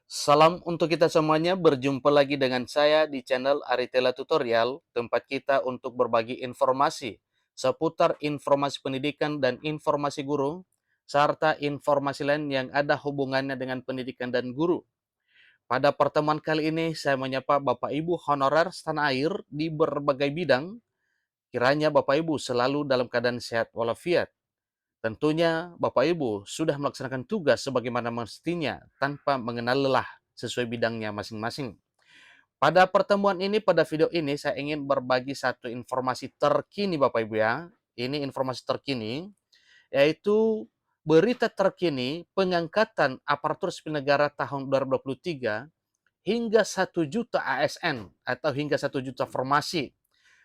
Salam untuk kita semuanya, berjumpa lagi dengan saya di channel Aritela Tutorial, tempat kita untuk berbagi informasi seputar informasi pendidikan dan informasi guru, serta informasi lain yang ada hubungannya dengan pendidikan dan guru. Pada pertemuan kali ini, saya menyapa Bapak Ibu honorer setanah air di berbagai bidang. Kiranya Bapak Ibu selalu dalam keadaan sehat walafiat. Tentunya Bapak Ibu sudah melaksanakan tugas sebagaimana mestinya tanpa mengenal lelah sesuai bidangnya masing-masing. Pada pertemuan ini, pada video ini, saya ingin berbagi satu informasi terkini Bapak Ibu ya. Ini informasi terkini, yaitu berita terkini pengangkatan aparatur sipil negara tahun 2023 hingga 1 juta ASN atau hingga 1 juta formasi.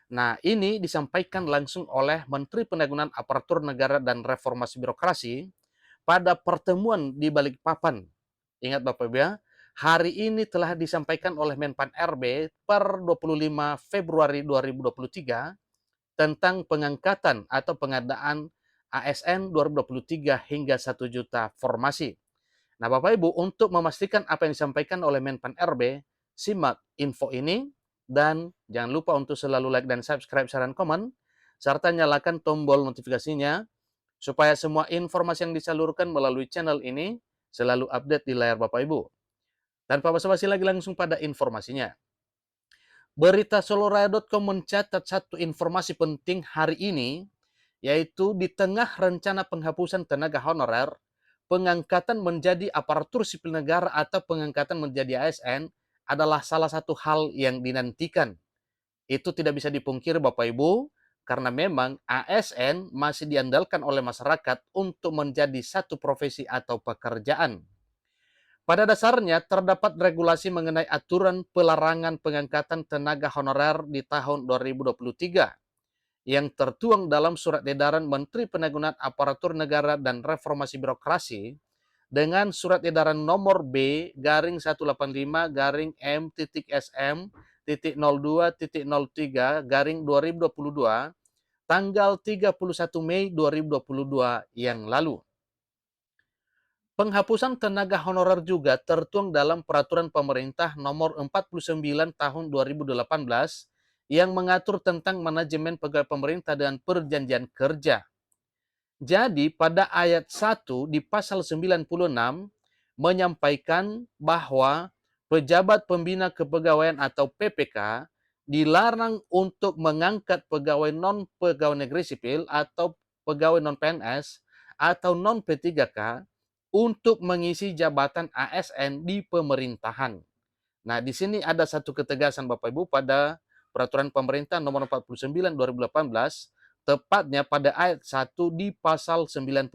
Nah, ini disampaikan langsung oleh Menteri Penanggulangan Aparatur Negara dan Reformasi Birokrasi pada pertemuan di Balikpapan. Ingat Bapak Ibu ya, hari ini telah disampaikan oleh Menpan RB per 25 Februari 2023 tentang pengangkatan atau pengadaan ASN 2023 hingga 1 juta formasi. Nah Bapak Ibu, untuk memastikan apa yang disampaikan oleh Menpan RB, simak info ini dan jangan lupa untuk selalu like dan subscribe, saran komen, serta nyalakan tombol notifikasinya supaya semua informasi yang disalurkan melalui channel ini selalu update di layar Bapak Ibu. Tanpa basa-basi lagi langsung pada informasinya. Berita Soloraya.com mencatat satu informasi penting hari ini, yaitu di tengah rencana penghapusan tenaga honorer, pengangkatan menjadi aparatur sipil negara atau pengangkatan menjadi ASN adalah salah satu hal yang dinantikan. Itu tidak bisa dipungkiri Bapak Ibu, karena memang ASN masih diandalkan oleh masyarakat untuk menjadi satu profesi atau pekerjaan. Pada dasarnya, terdapat regulasi mengenai aturan pelarangan pengangkatan tenaga honorer di tahun 2023 yang tertuang dalam Surat Edaran Menteri Penanggulangan Aparatur Negara dan Reformasi Birokrasi dengan Surat Edaran Nomor B garing 185 garing M.SM.02.03 garing 2022 tanggal 31 Mei 2022 yang lalu. Penghapusan tenaga honorer juga tertuang dalam Peraturan Pemerintah Nomor 49 Tahun 2018 yang mengatur tentang manajemen pegawai pemerintah dan perjanjian kerja. Jadi pada ayat 1 di pasal 96 menyampaikan bahwa pejabat pembina kepegawaian atau PPK dilarang untuk mengangkat pegawai non-pegawai negeri sipil atau pegawai non-PNS atau non-P3K untuk mengisi jabatan ASN di pemerintahan. Nah, di sini ada satu ketegasan Bapak Ibu pada Peraturan Pemerintah Nomor 49 2018, tepatnya pada ayat 1 di pasal 96.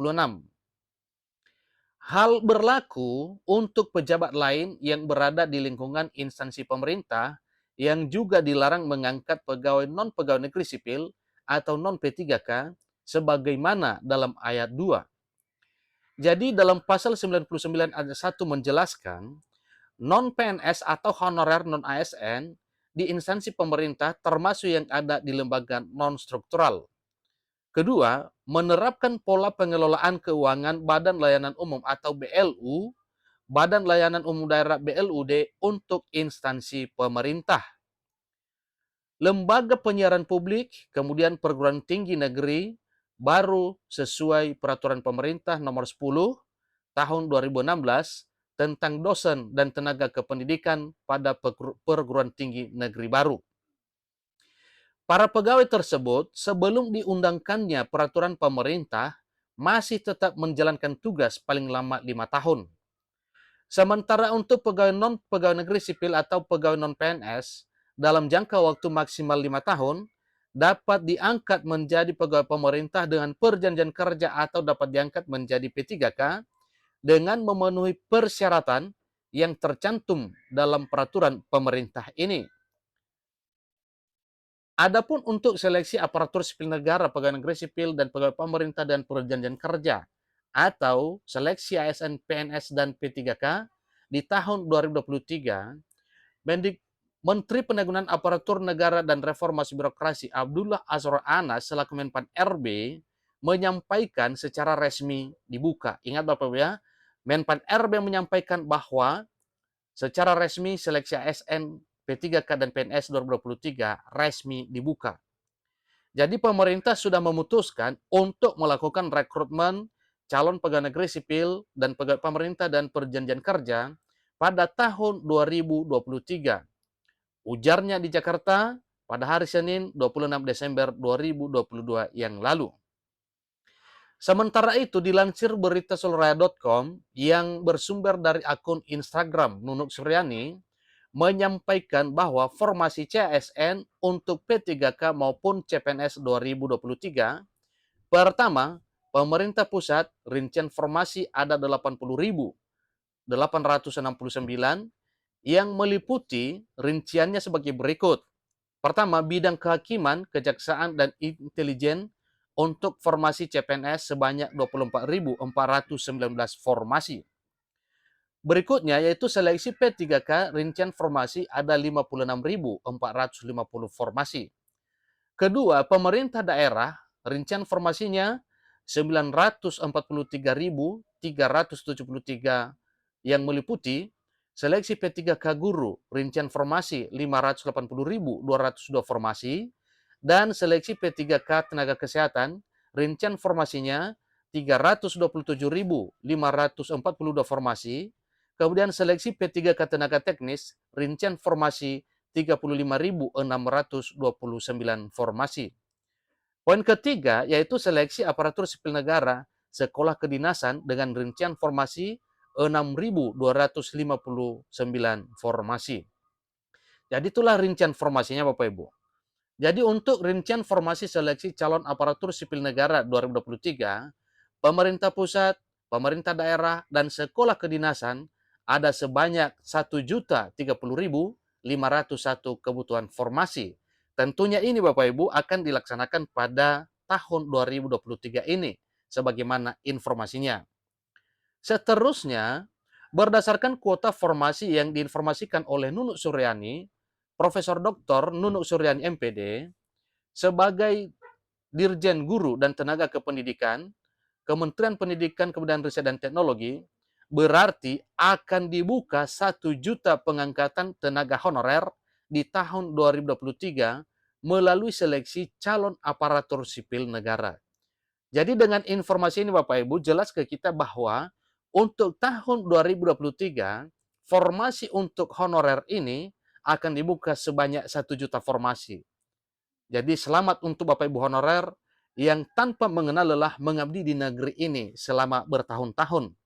Hal berlaku untuk pejabat lain yang berada di lingkungan instansi pemerintah yang juga dilarang mengangkat pegawai non-pegawai negeri sipil atau non-P3K sebagaimana dalam ayat 2. Jadi dalam pasal 99 ayat 1 menjelaskan non-PNS atau honorer non-ASN di instansi pemerintah termasuk yang ada di lembaga non-struktural. Kedua, menerapkan pola pengelolaan keuangan Badan Layanan Umum atau BLU, Badan Layanan Umum Daerah BLUD untuk instansi pemerintah. Lembaga penyiaran publik, kemudian perguruan tinggi negeri, baru sesuai Peraturan Pemerintah Nomor 10 Tahun 2016 tentang dosen dan tenaga kependidikan pada perguruan tinggi negeri baru. Para pegawai tersebut sebelum diundangkannya peraturan pemerintah masih tetap menjalankan tugas paling lama 5 tahun. Sementara untuk pegawai non-pegawai negeri sipil atau pegawai non-PNS dalam jangka waktu maksimal 5 tahun dapat diangkat menjadi pegawai pemerintah dengan perjanjian kerja atau dapat diangkat menjadi P3K dengan memenuhi persyaratan yang tercantum dalam peraturan pemerintah ini. Adapun untuk seleksi aparatur sipil negara, pegawai negeri sipil, dan pegawai pemerintah dan perjanjian kerja atau seleksi ASN, PNS, dan P3K di tahun 2023, Menteri Penanggulangan Aparatur Negara dan Reformasi Birokrasi Abdullah Azwar Anas selaku Menpan RB menyampaikan secara resmi dibuka. Ingat Bapak Ibu ya, Menpan RB menyampaikan bahwa Secara resmi, seleksi ASN P3K dan PNS 2023 resmi dibuka. Jadi pemerintah sudah memutuskan untuk melakukan rekrutmen calon pegawai negeri sipil dan pegawai pemerintah dan perjanjian kerja pada tahun 2023. Ujarnya di Jakarta pada hari Senin 26 Desember 2022 yang lalu. Sementara itu, dilansir berita sulraya.com yang bersumber dari akun Instagram Nunuk Suryani, menyampaikan bahwa formasi CASN untuk P3K maupun CPNS 2023, pertama, pemerintah pusat rincian formasi ada 80.869 yang meliputi rinciannya sebagai berikut. Pertama, bidang kehakiman, kejaksaan, dan intelijen untuk formasi CPNS sebanyak 24.419 formasi. Berikutnya yaitu seleksi P3K rincian formasi ada 56.450 formasi. Kedua, pemerintah daerah rincian formasinya 943.373 yang meliputi seleksi P3K guru rincian formasi 580.202 formasi dan seleksi P3K tenaga kesehatan rincian formasinya 327.542 formasi. Kemudian seleksi P3K tenaga teknis rincian formasi 35.629 formasi. Poin ketiga yaitu seleksi aparatur sipil negara sekolah kedinasan dengan rincian formasi 6.259 formasi. Jadi itulah rincian formasinya Bapak Ibu. Jadi untuk rincian formasi seleksi calon aparatur sipil negara 2023, pemerintah pusat, pemerintah daerah, dan sekolah kedinasan ada sebanyak 1.030.501 kebutuhan formasi. Tentunya ini Bapak Ibu akan dilaksanakan pada tahun 2023 ini, sebagaimana informasinya. Seterusnya, berdasarkan kuota formasi yang diinformasikan oleh Nunuk Suryani, Profesor Dr. Nunuk Suryani MPD, sebagai Dirjen Guru dan Tenaga Kependidikan, Kementerian Pendidikan, Kebudayaan Riset dan Teknologi, berarti akan dibuka 1 juta pengangkatan tenaga honorer di tahun 2023 melalui seleksi calon aparatur sipil negara. Jadi dengan informasi ini Bapak Ibu jelas ke kita bahwa untuk tahun 2023 formasi untuk honorer ini akan dibuka sebanyak 1 juta formasi. Jadi selamat untuk Bapak Ibu honorer yang tanpa mengenal lelah mengabdi di negeri ini selama bertahun-tahun.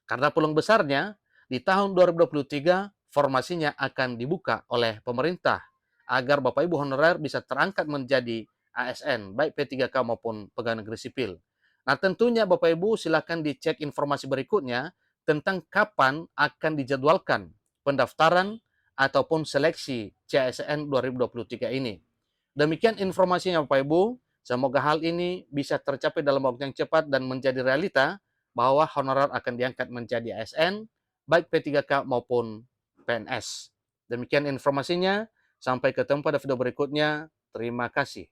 Karena peluang besarnya di tahun 2023 formasinya akan dibuka oleh pemerintah agar Bapak Ibu honorer bisa terangkat menjadi ASN, baik P3K maupun pegawai negeri sipil. Nah tentunya Bapak Ibu silakan dicek informasi berikutnya tentang kapan akan dijadwalkan pendaftaran ataupun seleksi CASN 2023 ini. Demikian informasinya Bapak Ibu. Semoga hal ini bisa tercapai dalam waktu yang cepat dan menjadi realita bahwa honorer akan diangkat menjadi ASN, baik P3K maupun PNS. Demikian informasinya. Sampai ketemu pada video berikutnya. Terima kasih.